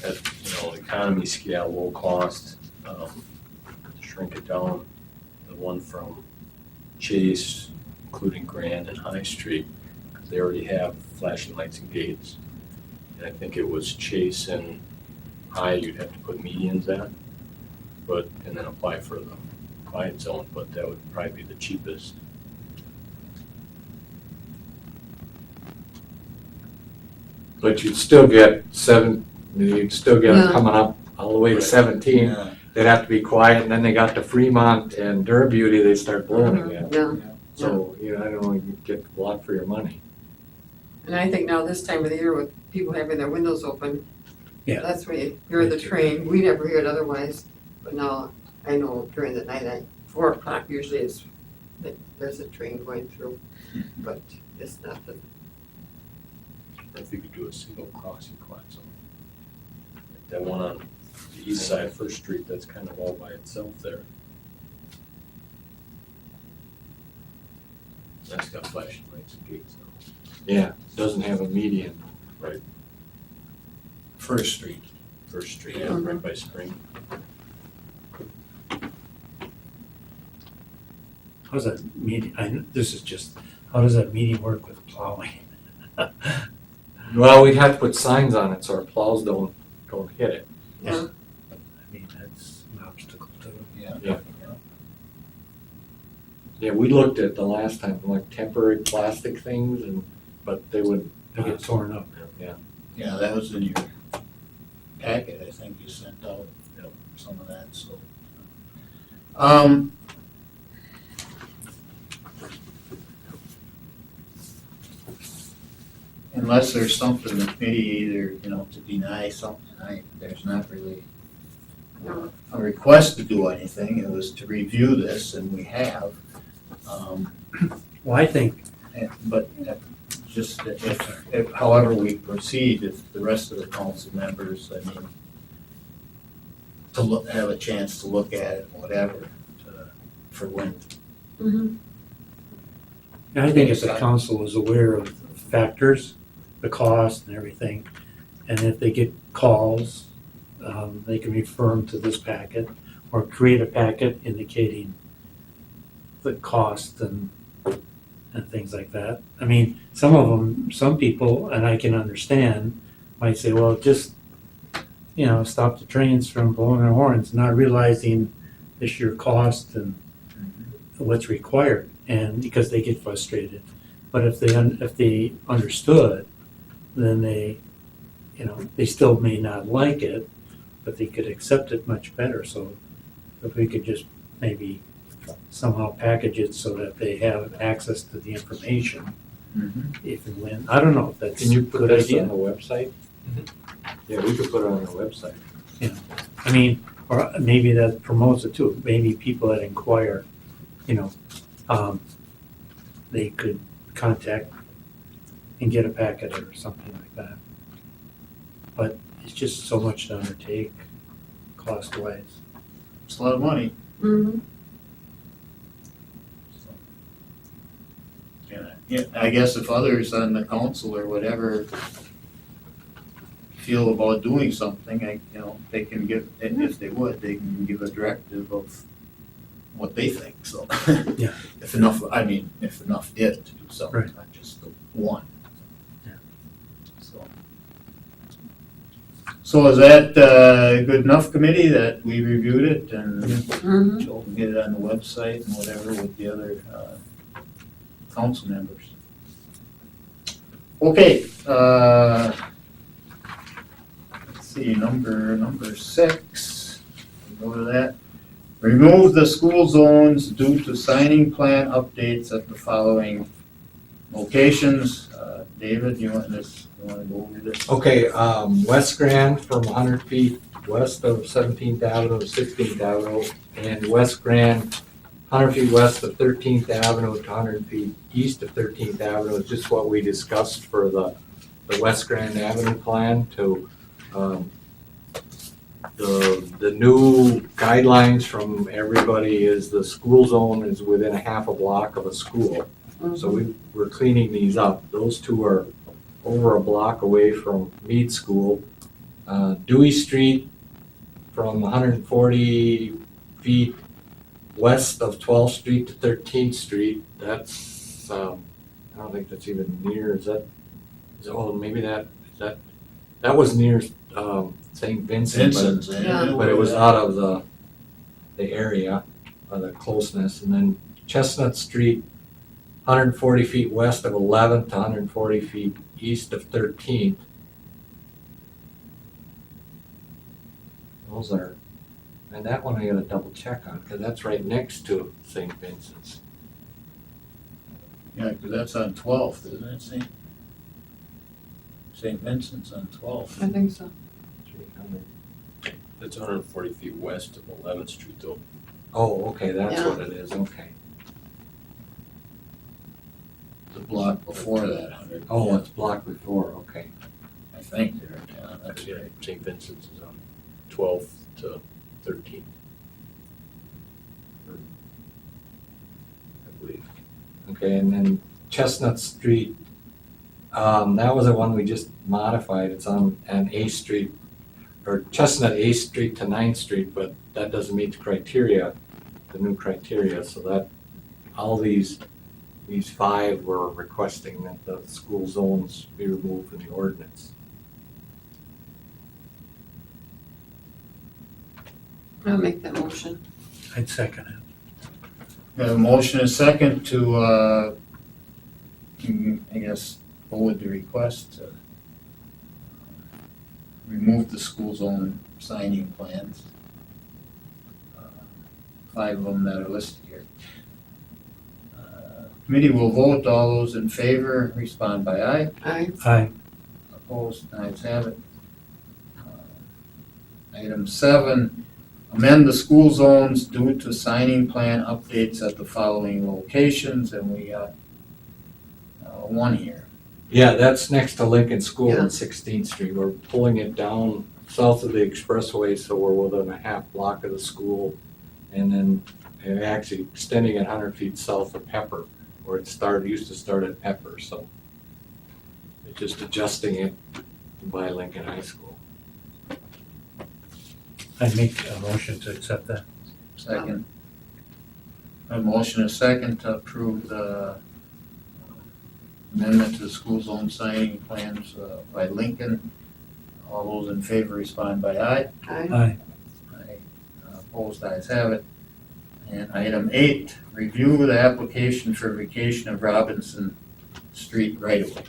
at, economy scale, low cost, to shrink it down. The one from Chase, including Grand and High Street, because they already have flashing lights and gates. And I think it was Chase and High, you'd have to put medians at, and then apply for the quiet zone, but that would probably be the cheapest. But you'd still get them Yeah. coming up all the way to 17. Yeah. They'd have to be quiet, and then they got to Fremont and Dura Beauty, they start blowing again. Yeah, So, I don't know, you get a lot for your money. and I think now this time of the year with people having their windows open, Yeah. that's when you hear the train. We never hear it otherwise, but now I know during the night, 4 o'clock usually is, there's a train going through, but it's nothing. Or if you could do a single crossing quiet zone. Like that one on the east side of First Street, that's kind of all by itself there. That's got flashing lights and gates now. Yeah, doesn't have a median. First Street. First Street, yeah, Mhm. right by Spring. How's that median, how does that median work with plowing? Well, we'd have to put signs on it so our plows don't hit it. Yeah, I mean, that's an obstacle to it. Yeah. Yeah, we looked at the last time, like temporary plastic things, but they would. They get torn up. Yeah, that was in your packet, I think you sent out, some of that, so. Unless there's something the committee either, to deny something, there's not really a request to do anything, it was to review this, and we have. Well, I think, But just if, however we proceed, if the rest of the council members, to have a chance to look at it, whatever, for when. mhm, I think if the council is aware of the factors, the cost and everything, and if they get calls, they can refer them to this packet or create a packet indicating the cost and things like that. I mean, some people, and I can understand, might say, well, just, stop the trains from blowing their horns, not realizing the sheer cost and what's required, and because they get frustrated. But if they understood, then they still may not like it, but they could accept it much better. So if we could just maybe somehow package it so that they have access to the information if and when, I don't know if that's Can you a put good this idea. on the website? Yeah, we could put it on the website. I mean, or maybe that promotes it too. Maybe people that inquire, they could contact and get a packet or something like that. But it's just so much to undertake, cost-wise. It's a lot of money. Mhm. Yeah, I guess if others on the council or whatever feel about doing something, they can give, if they would, they can give a directive of what they think, so. Yeah. If enough did to do something, Right. not just the one. Yeah. So. So is that good enough, committee, that we reviewed it and Mhm. Joel can get it on the website and whatever with the other council members? Okay, let's see, number 6, we'll go to that. Remove the school zones due to signing plan updates at the following locations. David, you wanna go over this? Okay, West Grand from 100 feet west of 17th Avenue to 16th Avenue, and West Grand 100 feet west of 13th Avenue to 100 feet east of 13th Avenue is just what we discussed for the West Grand Avenue plan to, the new guidelines from everybody is the school zone is within a half a block of a school. So we're cleaning these up. Those two are over a block away from Mead School. Dewey Street from 140 feet west of 12th Street to 13th Street. That's, I don't think that's even near, maybe that was near St. Vincent, Vincent's, but it was out of the area, or the closeness. And then Chestnut Street, 140 feet west of 11th to 140 feet east of 13th. Those are, and that one I gotta double check on, because that's right next to St. Vincent's. Yeah, because that's on 12th, isn't it, St. Vincent's on 12th. I think so. 300. It's 140 feet west of 11th Street though. Oh, okay, that's Yeah. what it is, okay. The block before that, 100. Oh, it's block before, okay. I think there, yeah, that's Yeah, right. St. Vincent's is on 12th to 13th, I believe. Okay, and then Chestnut Street, that was the one we just modified, it's on A Street, or Chestnut A Street to 9th Street, but that doesn't meet the criteria, the new criteria, so that, all these 5 were requesting that the school zones be removed from the ordinance. I'll make that motion. I'd second it. We have a motion and a second to, I guess, go with the request to remove the school zone signing plans. 5 of them that are listed here. Committee will vote. All those in favor, respond by aye. Aye. Opposed, ayes have it. Item 7, amend the school zones due to signing plan updates at the following locations, and we got 1 here. Yeah, that's next to Lincoln School Yeah. on 16th Street. We're pulling it down south of the expressway, so we're within a half block of the school. And then actually extending it 100 feet south of Pepper, where it used to start at Pepper, so. It's just adjusting it by Lincoln High School. I'd make a motion to accept that. Second. A motion and a second to approve the amendment to the school zone signing plans by Lincoln. All those in favor respond by aye. Aye. Aye. Aye. Opposed, ayes have it. And item 8, review the application for vacation of Robinson Street right of way.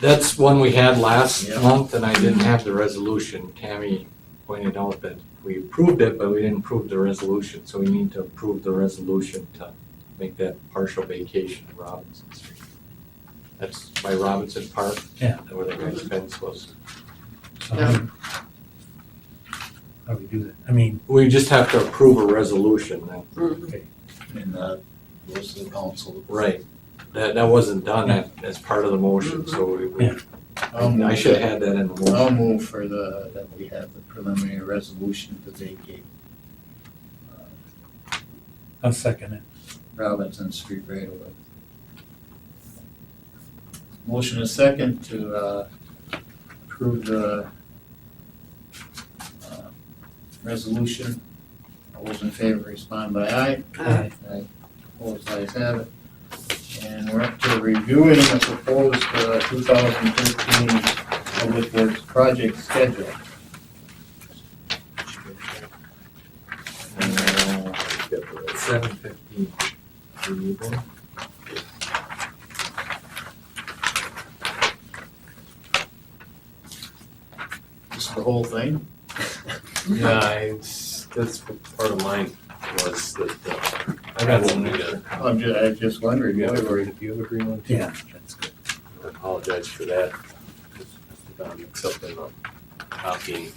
That's one we had last Yeah. month, and I didn't have the resolution. Tammy pointed out that we approved it, but we didn't approve the resolution, so we need to approve the resolution to make that partial vacation of Robinson Street. That's by Robinson Park. Yeah. Where the guy's fence was. So Yeah. how do we do that? I mean, We just have to approve a resolution then. Mhm. And goes to the council. Right. That wasn't done as part of the motion, so Yeah. I should have had that in the motion. I'll move for that we have the preliminary resolution to vacate I'll second it. Robinson Street right away. Motion is second to approve the resolution. All those in favor respond by aye. Aye. Aye. Opposed, ayes have it. And we're up to reviewing the proposed 2013 Public Works project schedule. At 7:15. Do you need one? This is the whole thing? Yeah, that's what part of mine was that, I got one together. I just wondered. Do you have why a we're- green, do you have a green one too? Yeah, that's good. I apologize for that. Got mixed up in the copying.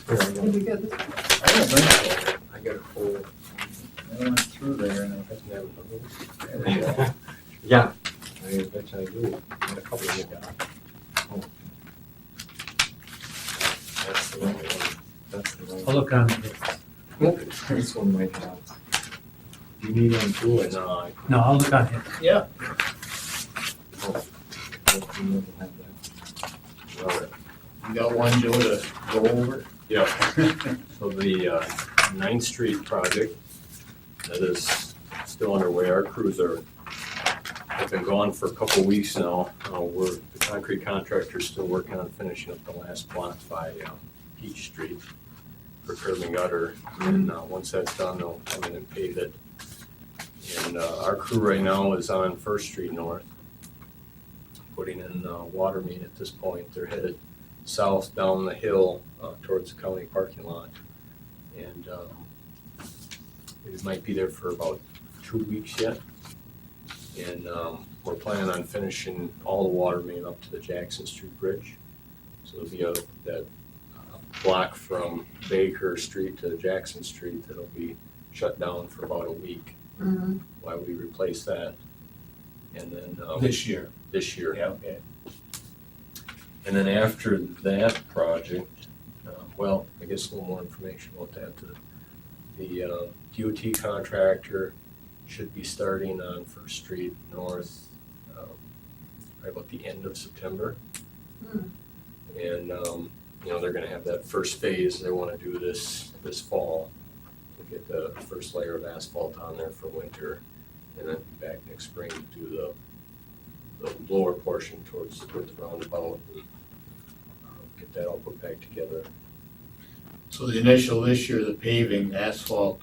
Did we get this? I don't think so. I got a whole, I went through there and doesn't have another there we go. one. Yeah, I bet you I do. I got a couple of you got. Oh. That's the wrong one. That's the wrong I'll look on it. one. This one might have. Do you need one too? No, I. No, I'll look on it. Yeah. Oh, you don't have that. All right. You got one, Joe, to go over? Yeah, so the 9th Street project, that is still underway. Our crews have been gone for a couple weeks now. The concrete contractor's still working on finishing up the last block by Peach Street for curb and gutter. And once that's done, they'll come in and pave it. And our crew right now is on First Street North, putting in water main at this point. They're headed south down the hill towards the county parking lot. And it might be there for about 2 weeks yet. And we're planning on finishing all the water main up to the Jackson Street Bridge. So there'll be that block from Baker Street to Jackson Street that'll be shut down for about a week Mhm. while we replace that. And then This year. this year. Yeah, okay. And then after that project, well, I guess a little more information about that. The DOT contractor should be starting on First Street North, right about the end of September. Hmm. And, they're gonna have that first phase they wanna do this fall. To get the first layer of asphalt on there for winter, and then be back next spring to do the lower portion towards the roundabout and get that all put back together. So the initial this year, the paving, the asphalt,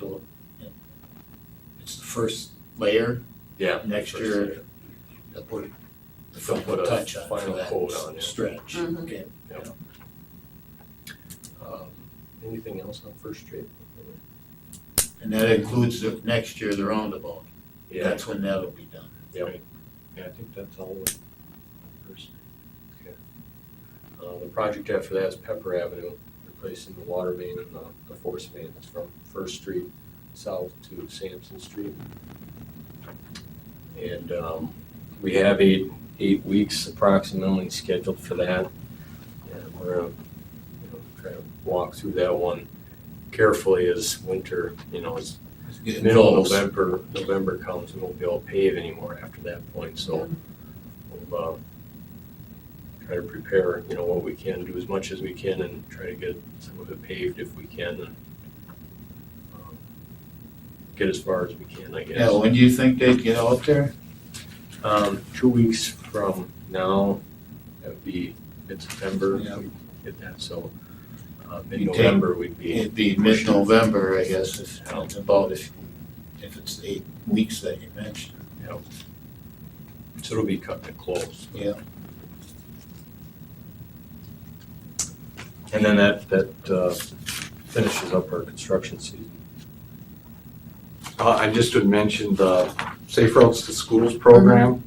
it's the first layer. Yeah. Next year, they'll put the They'll put a touch on for final that coat on it. stretch. Mhm. Okay. Anything else on First Street? And that includes next year, the roundabout. Yeah, That's when that'll be done. yeah, I think that's all with First Street. Okay. The project after that is Pepper Avenue, replacing the water main and the force main. It's from First Street south to Sampson Street. And we have eight weeks approximately scheduled for that. And we're gonna try to walk through that one carefully as winter, as It's getting middle of close. November comes, we won't be able to pave anymore after that point, so we'll try to prepare, what we can, do as much as we can and try to get some of it paved if we can and get as far as we can, I guess. Yeah, when do you think they'd get out there? 2 weeks from now, that would be mid-September, Yeah. we get that, so You mid-November we'd be. It'd be mid-November, I guess, if it's about, if it's 8 weeks that you mentioned. So it'll be cutting it close. Yeah. And then that finishes up our construction season. I just would mention the Safe Routes to Schools program.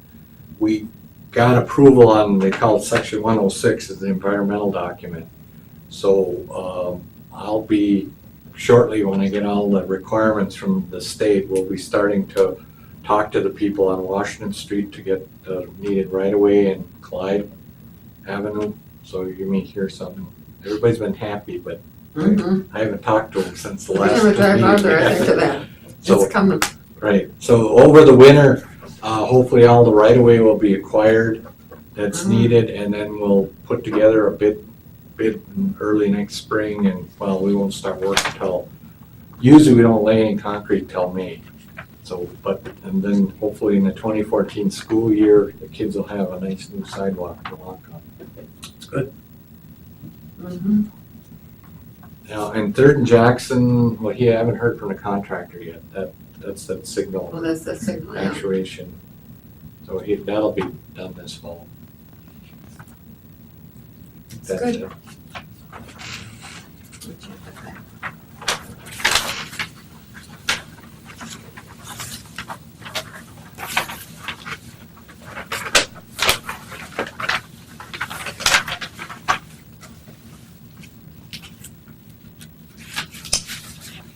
We got approval on, they call it section 106 is the environmental document. So I'll be shortly, when I get all the requirements from the state, we'll be starting to talked to the people on Washington Street to get the needed right of way in Clyde Avenue, so you may hear something. Everybody's been happy, but Mm-hmm. I haven't talked to them since the We last never drive out there, I meeting. think of that. So, It's coming. right, so over the winter, hopefully all the right of way will be acquired that's Mhm. needed, and then we'll put together a bid in early next spring, and, well, we won't start work until, usually we don't lay any concrete till May. So, but, and then hopefully in the 2014 school year, the kids will have a nice new sidewalk to walk on. Mm-hmm. Now, and Third and Jackson, well, I haven't heard from the contractor yet, that's that signal Well, that's the signal, yeah. actuation. So that'll be done this fall. That's good. it.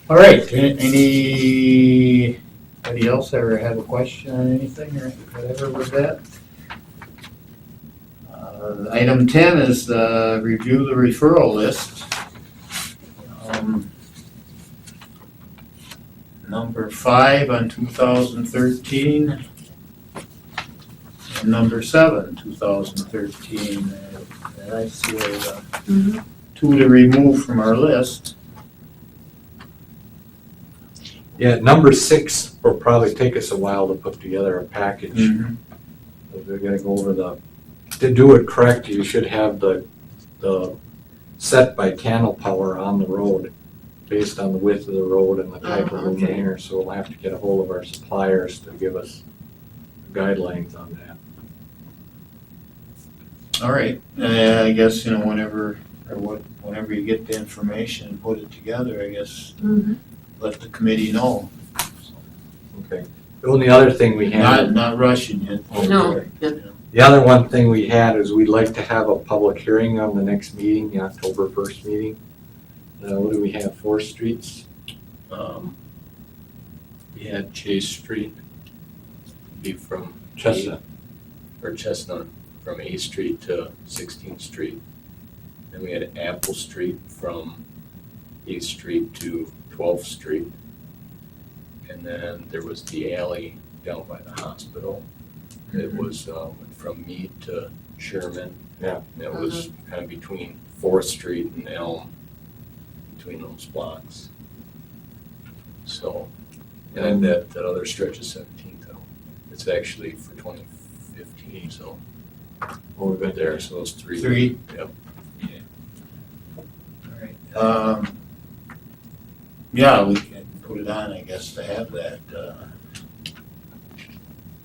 All right, anybody else ever have a question on anything or whatever with that? Item 10 is review the referral list. Number 5 on 2013, and number 7, 2013. And I see Mhm. 2 to remove from our list. Yeah, number 6 will probably take us a while to put together a package. We're gonna go over to do it correct, you should have the set by Candle Power on the road, based on the width of the road and the type of Okay. luminaire, so we'll have to get a hold of our suppliers to give us guidelines on that. All right, I guess, whenever you get the information and put it together, I guess, Mhm. let the committee know. Okay. The only other thing we had. Not rushing it. No, yeah. The other one thing we had is we'd like to have a public hearing on the next meeting, the October 1st meeting. What do we have, 4 streets? We had Chase Street be from Chestnut. or Chestnut, from 8th Street to 16th Street. Then we had Apple Street from 8th Street to 12th Street. And then there was the alley down by the hospital. It was from Mead to Sherman. Yeah. And it was kind of between 4th Street and Elm, between those blocks. So, and then that other stretch is 17th though. It's actually for 2015, so we've been there, so those 3. 3? Yep. All right. Yeah, we can put it on, I guess, to have that.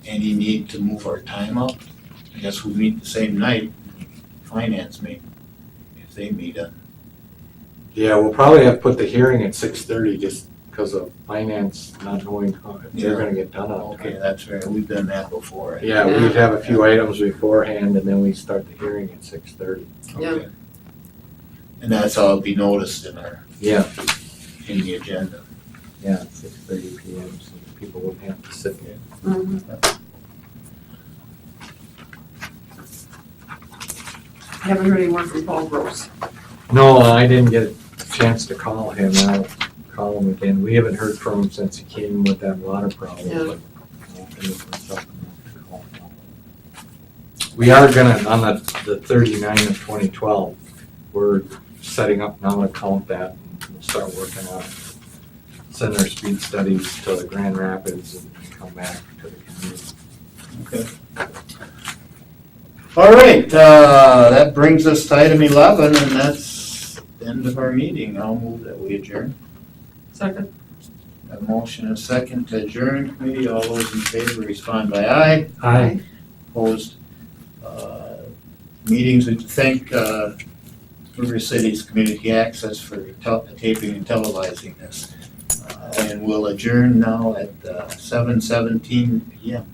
Any need to move our time up? I guess we meet the same night, finance meet, if they meet on. Yeah, we'll probably have to put the hearing at 6:30 just because of finance not knowing if they're gonna get done on Okay, time. that's right, we've done that before. Yeah, we'd have a few items beforehand and then we start the hearing at 6:30. Yeah. Okay. And that's all be noticed in Yeah. the agenda. Yeah, 6:30 PM, so people wouldn't have to sit there. Mhm. Haven't heard any more from Paul Gross. No, I didn't get a chance to call him. I'll call him again. We haven't heard from him since he came with that water problem, Yeah. but anything's up, I'll call him. We are gonna, on the 39 of 2012, we're setting up now to count that, and we'll start working on, send our speed studies to the Grand Rapids and come back to the community. Okay. All right, that brings us to item 11, and that's the end of our meeting. I'll move that we adjourn. Second. A motion and a second to adjourn committee. All those in favor respond by aye. Aye. Opposed? Meetings, we thank River City's Community Access for taping and televising this. And we'll adjourn now at 7:17 PM.